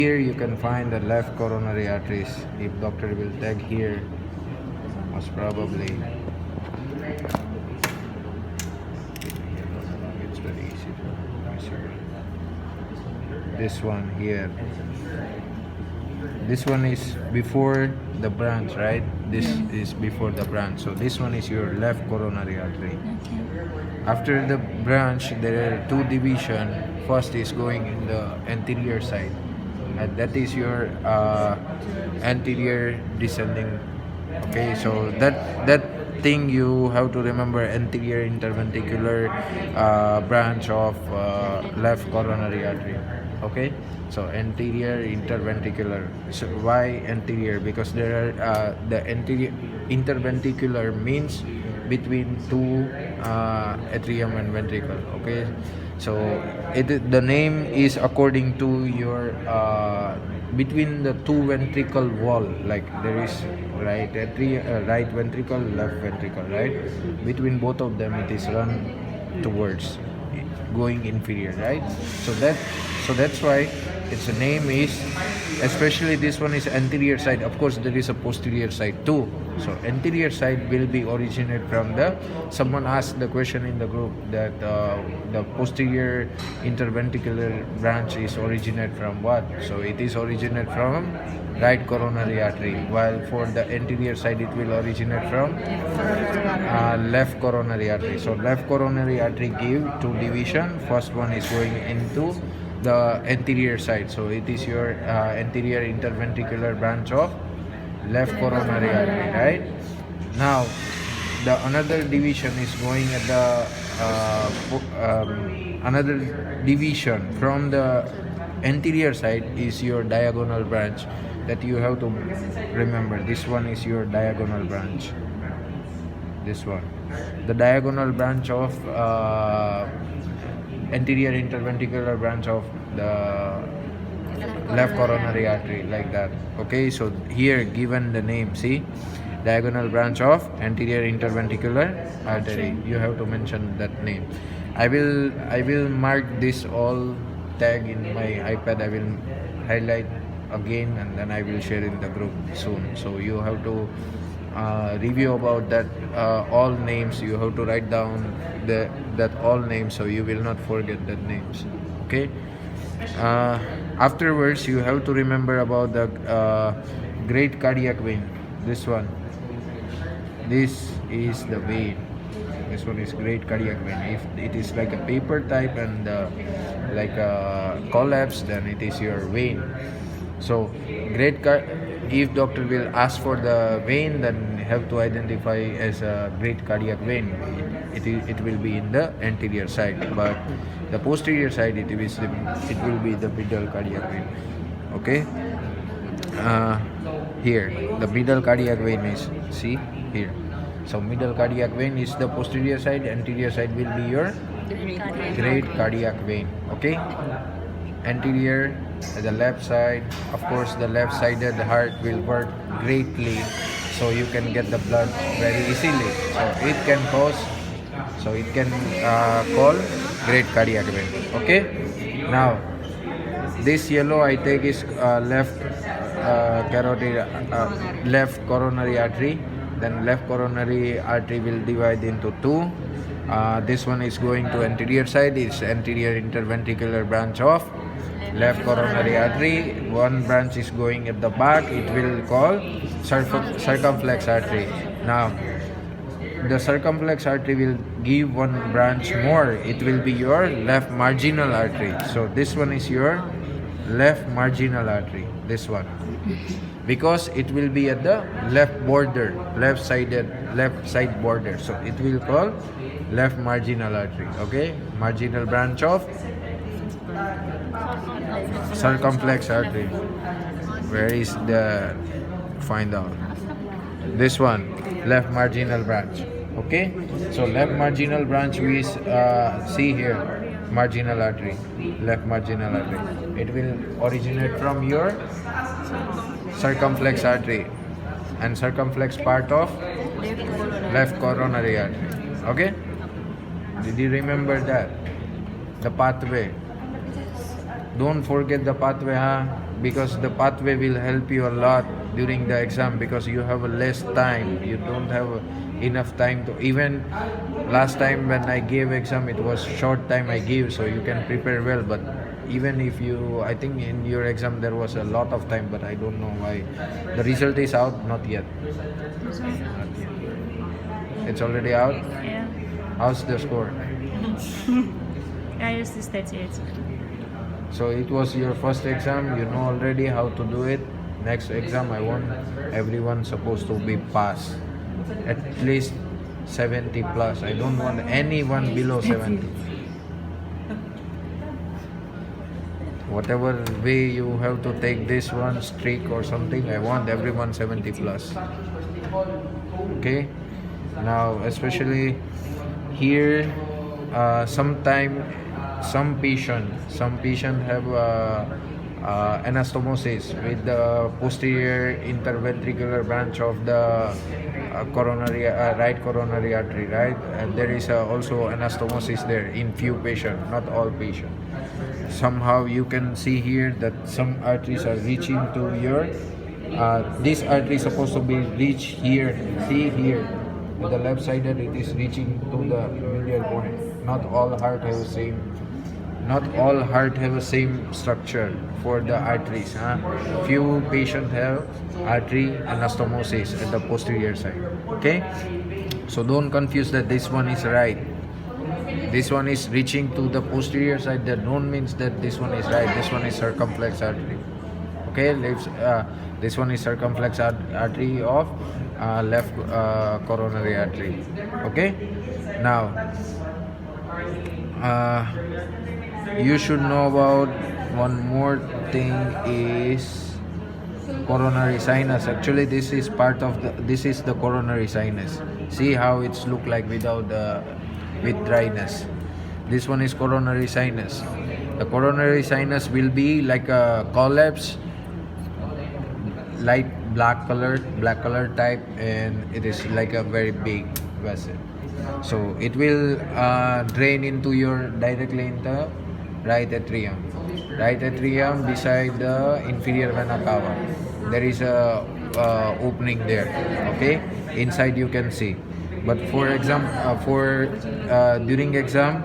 Here you can find the left coronary arteries. If doctor will tag here, most probably it's very easy to measure. This one here. This one is before the branch, right? This is before the branch. So this one is your left coronary artery. After the branch, there are two division. First is going in the anterior side, and that is your anterior descending. Okay, so that thing you have to remember: anterior interventricular branch of left coronary artery. Okay, so anterior interventricular. So why anterior? Because there are the anterior interventricular means between two atrium and ventricle. Okay, so the name is according to your between the two ventricle wall, like there is right ventricle, left ventricle, right? Between both of them, it is run towards going inferior, right? So that's why its name is, especially this one is anterior side. Of course there is a posterior side too. So anterior side will be originate from the, someone asked the question in the group that the posterior interventricular branch is originate from what. So it is originate from right coronary artery, while for the anterior side it will originate from left coronary artery. So left coronary artery give two division. First one is going into the anterior side, so it is your anterior interventricular branch of left coronary artery, right? Now the another division is going at the another division from the anterior side is your diagonal branch, that you have to remember. This one is your diagonal branch. This one, the diagonal branch of anterior interventricular branch of the left coronary artery, like that. Okay, so here given the name, see, diagonal branch of anterior interventricular artery, you have to mention that name. I will mark this all tag in my iPad. I will highlight again and then I will share in the group soon. So you have to review about that all names. You have to write down that all names, so you will not forget that names. Okay. Afterwards, you have to remember about the great cardiac vein. This one. This is the vein. This one is great cardiac vein. If it is like a paper type and like a collapse, then it is your vein. So if doctor will ask for the vein, then have to identify as a great cardiac vein. It will be in the anterior side, but the posterior side it will be the middle cardiac vein. Okay. Here the middle cardiac vein is, see here. So middle cardiac vein is the posterior side. Anterior side will be your great cardiac vein. Okay. Anterior, the left side. Of course, the left-sided heart will work greatly, so you can get the blood very easily. So it can call great cardiac vein. Okay. Now, this yellow I take is left coronary artery. Then left coronary artery will divide into two. This one is going to anterior side. It's anterior interventricular branch of left coronary artery. One branch is going at the back. It will call circumflex artery. Now the circumflex artery will give one branch more. It will be your left marginal artery. So this one is your left marginal artery. This one, because it will be at the left border, left side border. So it will call left marginal artery. Okay, marginal branch of circumflex artery. Where is the, find out this one, left marginal branch. Okay, so left marginal branch we see here, marginal artery, left marginal artery. It will originate from your circumflex artery, and circumflex part of left coronary artery. Okay, did you remember that? The pathway, don't forget the pathway, huh? because the pathway will help you a lot during the exam, because you have a less time, you don't have enough time to even last time when I gave exam, it was short time I gave, so you can prepare well. But even if you, I think in your exam there was a lot of time, but I don't know why. The result is out? Not yet. Not yet. It's already out. Yeah. How's the score? I used to 38. So it was your first exam, you know already how to do it. Next exam, I want everyone supposed to be pass. At least 70 plus. I don't want anyone below 70. Whatever way you have to take this one, streak or something, I want everyone 70 plus. Okay? Now, especially here, sometime some patient have anastomosis with the posterior interventricular branch of the coronary right coronary artery, right? And there is also anastomosis there in few patients, not all patients. Somehow you can see here that some arteries are reaching to your this artery is supposed to be reached here. See here, with the left sided, it is reaching to the medial point. Not all heart have the same. Not all heart have the same structure for the arteries. Few patients have artery anastomosis at the posterior side. Okay, so don't confuse that this one is right. This one is reaching to the posterior side. That don't means that this one is right. This one is circumflex artery. Okay, this one is circumflex artery of left coronary artery. Okay, now you should know about one more thing is coronary sinus. Actually, this is part of this is the coronary sinus. See how it's look like without the with dryness. This one is coronary sinus. The coronary sinus will be like a collapse, light black color type, and it is like a very big vessel. So it will drain into your directly into right atrium. Right atrium beside the inferior vena cava. There is a opening there. Okay, inside you can see. But for exam, during exam,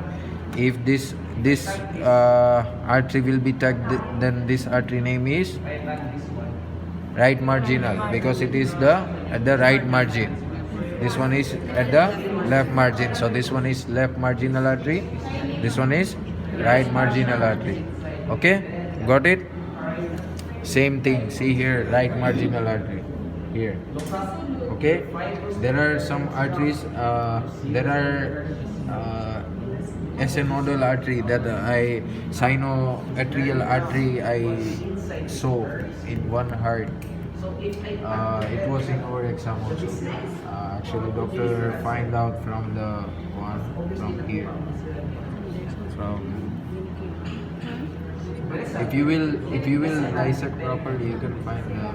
if this artery will be tagged, then this artery name is right marginal, because it is the at the right margin. This one is at the left margin. So this one is left marginal artery. This one is right marginal artery. Okay, got it? Same thing. See here, right marginal artery here. Okay, there are some arteries. There are synodal artery that sinoatrial artery I saw in one heart. It was in our exam also. Actually, doctor find out from the one from here. From if you will dissect properly, you can find the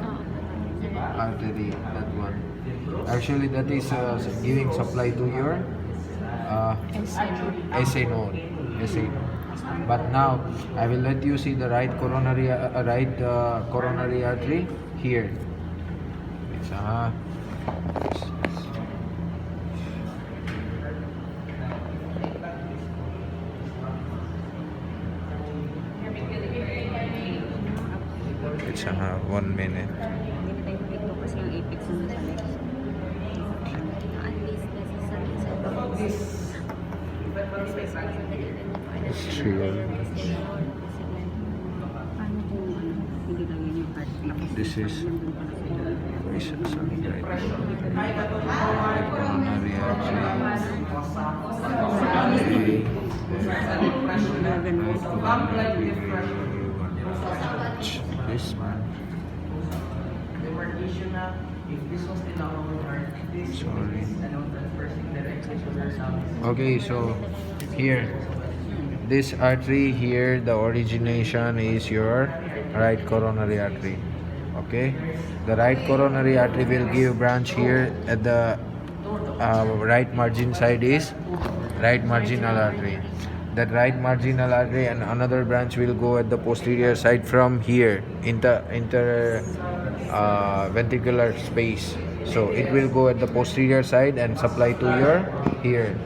artery, that one. Actually, that is giving supply to your SA node. But now I will let you see the right coronary artery here. It's it's 1 minute. This is right coronary artery. This one. Sorry. Okay, so here, this artery here, the origination is your right coronary artery. Okay, the right coronary artery will give branch here at the right margin side is right marginal artery. that right marginal artery, and another branch will go at the posterior side from here, inter ventricular space. So it will go at the posterior side and supply to your here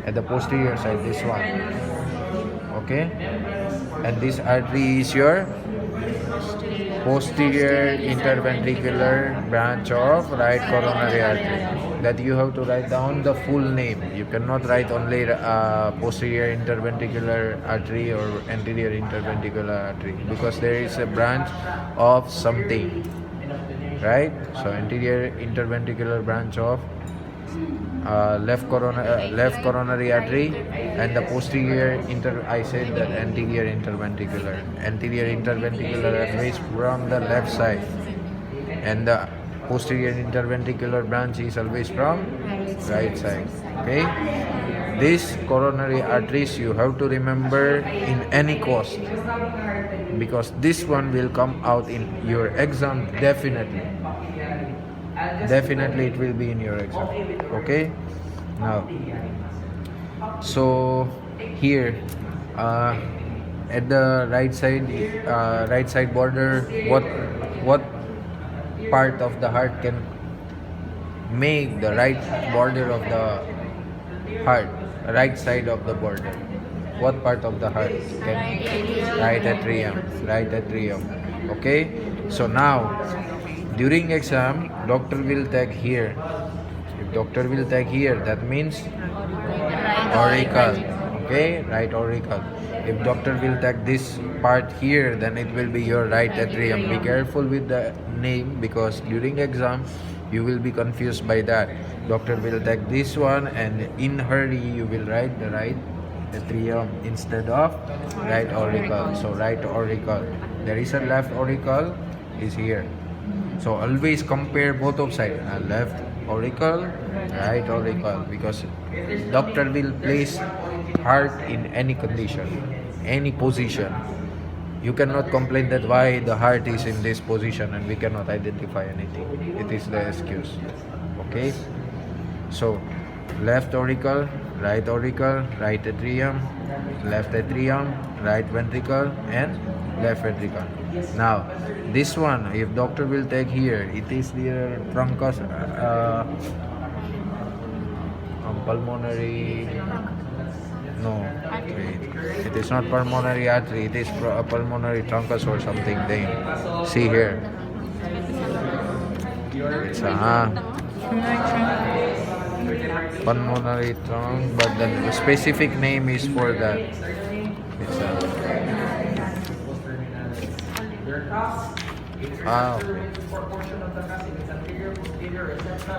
at the posterior side, this one. Okay, and this artery is your posterior interventricular branch of right coronary artery. That you have to write down the full name. You cannot write only posterior interventricular artery or anterior interventricular artery, because there is a branch of something, right? So anterior interventricular branch of left coronary artery, and the posterior I said that anterior interventricular artery is from the left side, and the posterior interventricular branch is always from right side. Okay, these coronary arteries you have to remember in any cost, because this one will come out in your exam definitely. Definitely it will be in your exam. Okay, now so here at the right side border, what part of the heart can make the right border of the heart, right side of the border? What part of the heart can? Right atrium. Okay, so now during exam, doctor will take here. If doctor will take here, that means auricle. Okay, right auricle. If doctor will take this part here, then it will be your right atrium. Be careful with the name, because during exam you will be confused by that. Doctor will take this one, and in hurry you will write the right atrium instead of right auricle. So right auricle. There is a left auricle is here. So always compare both of sides, left auricle, right auricle, because doctor will place heart in any condition, any position. You cannot complain that why the heart is in this position and we cannot identify anything. It is the excuse. Okay, so left auricle, right atrium, left atrium, right ventricle, and left ventricle. Now this one, if doctor will take here, it is the truncus pulmonary. No, wait. It is not pulmonary artery. It is pulmonary truncus or something. Then see here. It's a pulmonary trunk, but the specific name is for that. It's okay.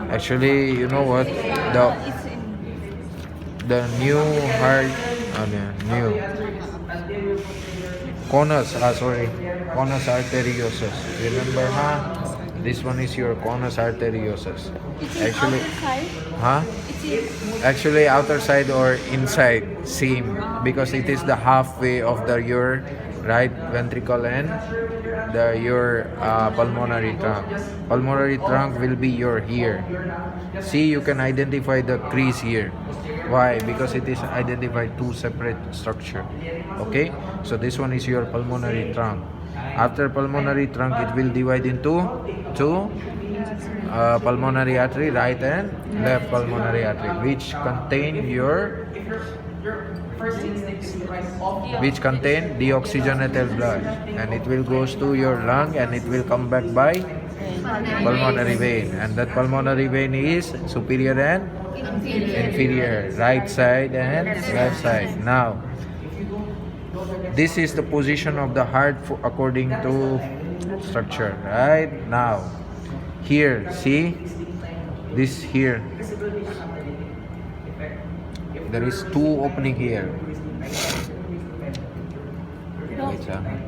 Actually, you know what? The new heart, new conus arteriosus. Remember, this one is your conus arteriosus. Actually, actually outer side or inside, same, because it is the halfway of your right ventricle and your pulmonary trunk. Pulmonary trunk will be your here. See, you can identify the crease here. Why? Because it is identified two separate structure. Okay, so this one is your pulmonary trunk. After pulmonary trunk, it will divide into two pulmonary artery, right and left pulmonary artery, which contain deoxygenated blood, and it will goes to your lung, and it will come back by pulmonary vein, and that pulmonary vein is superior and inferior, right side and left side. Now this is the position of the heart according to structure. Right now here, see this here, there is two opening here.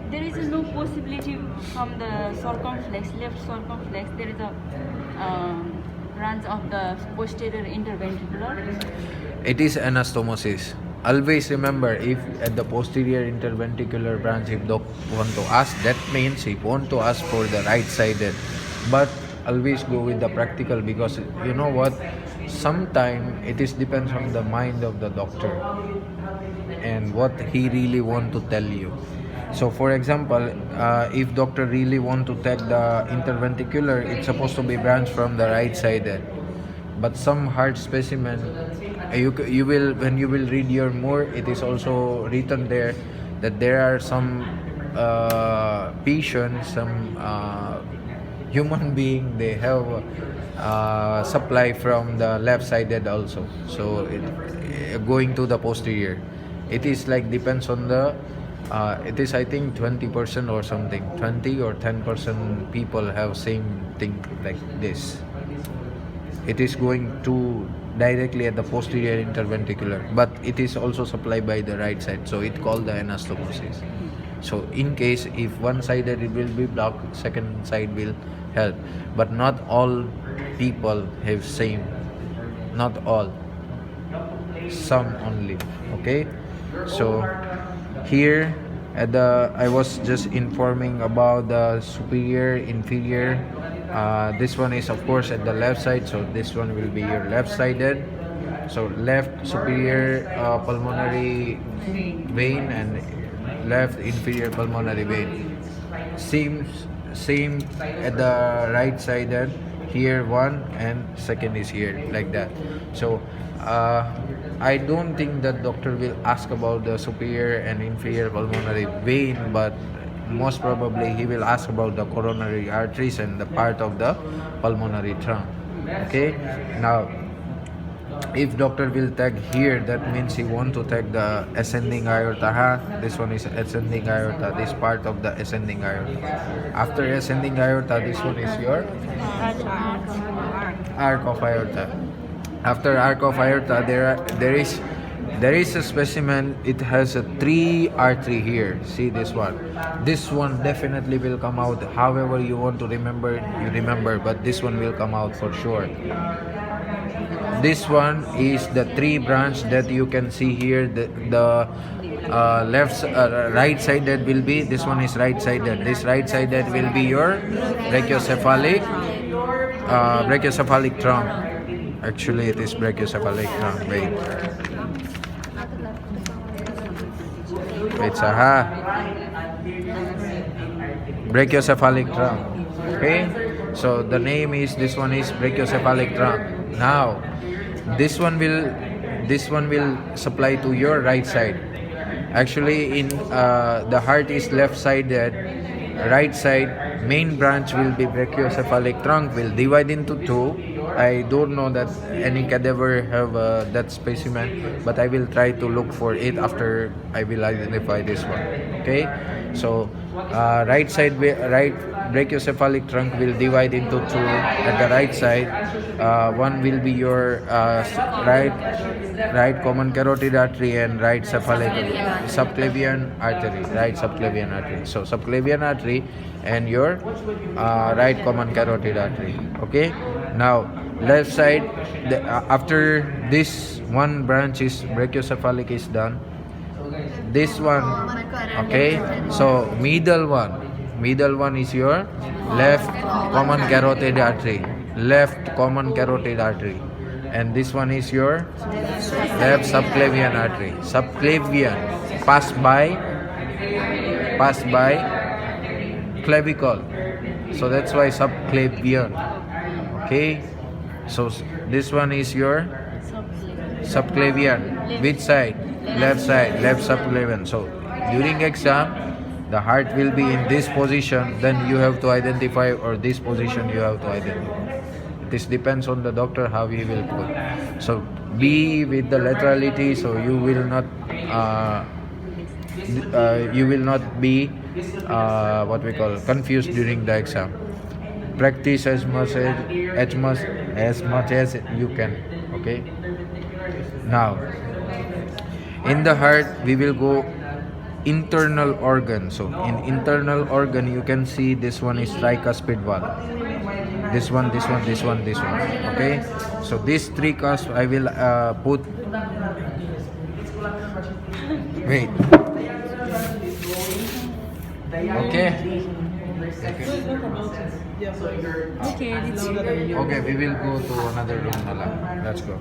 There is no possibility from the circumflex, left circumflex, there is a branch of the posterior interventricular. It is anastomosis. Always remember, if at the posterior interventricular branch, if doc want to ask, that means he want to ask for the right sided. But always go with the practical, because you know what, sometimes it is depends on the mind of the doctor. and what he really want to tell you. So for example, if doctor really want to take the interventricular, it's supposed to be branched from the right sided. But some heart specimen, you will, when you will read your more, it is also written there that there are some patients, some human being, they have supply from the left sided also, so going to the posterior. It is like depends on the it is I think 20% or something, 20 or 10% people have same thing like this. It is going to directly at the posterior interventricular, but it is also supplied by the right side, so it called the anastomosis. So in case if one sided it will be blocked, second side will help, but not all people have same, not all, some only. Okay, so here at the, I was just informing about the superior, inferior. This one is of course at the left side, so this one will be your left sided. So left superior pulmonary vein and left inferior pulmonary vein. Same at the right sided. Here one and second is here, like that. So I don't think that doctor will ask about the superior and inferior pulmonary vein, but most probably he will ask about the coronary arteries and the part of the pulmonary trunk. Okay, now if doctor will take here, that means he want to take the ascending aorta. This one is ascending aorta, this part of the ascending aorta. After ascending aorta, this one is your arc of aorta. After arc of aorta, there is a specimen. It has a 3 artery here. See this one. This one definitely will come out. However you want to remember, you remember, but this one will come out for sure. This one is the 3 branch that you can see here. The right sided will be, this one is right sided. This right sided will be your brachiocephalic trunk. Actually, it is brachiocephalic trunk. Wait. It's brachiocephalic trunk. Okay, so the name is, this one is brachiocephalic trunk. Now this one will supply to your right side. Actually in the heart is left sided, right side main branch will be brachiocephalic trunk, will divide into 2. I don't know that any cadaver have that specimen, but I will try to look for it after I will identify this one. Okay, so right brachiocephalic trunk will divide into 2 at the right side. One will be your right common carotid artery and right subclavian artery, right subclavian artery. So subclavian artery and your right common carotid artery. Okay, now left side, after this one branch is brachiocephalic is done, this one, okay, so middle one is your left common carotid artery, and this one is your left subclavian artery. Subclavian pass by clavicle, so that's why subclavian. Okay, so this one is your subclavian. Which side? Left side, left subclavian. So during exam, the heart will be in this position, then you have to identify, or this position you have to identify. This depends on the doctor how he will put. So be with the laterality, so you will not be what we call confused during the exam. Practice as much as you can. Okay, now in the heart we will go internal organ. So in internal organ you can see this one is tricuspid valve, this one. Okay, so these 3 cusps I will put. Wait. Okay, we will go to another room na lang. Let's go.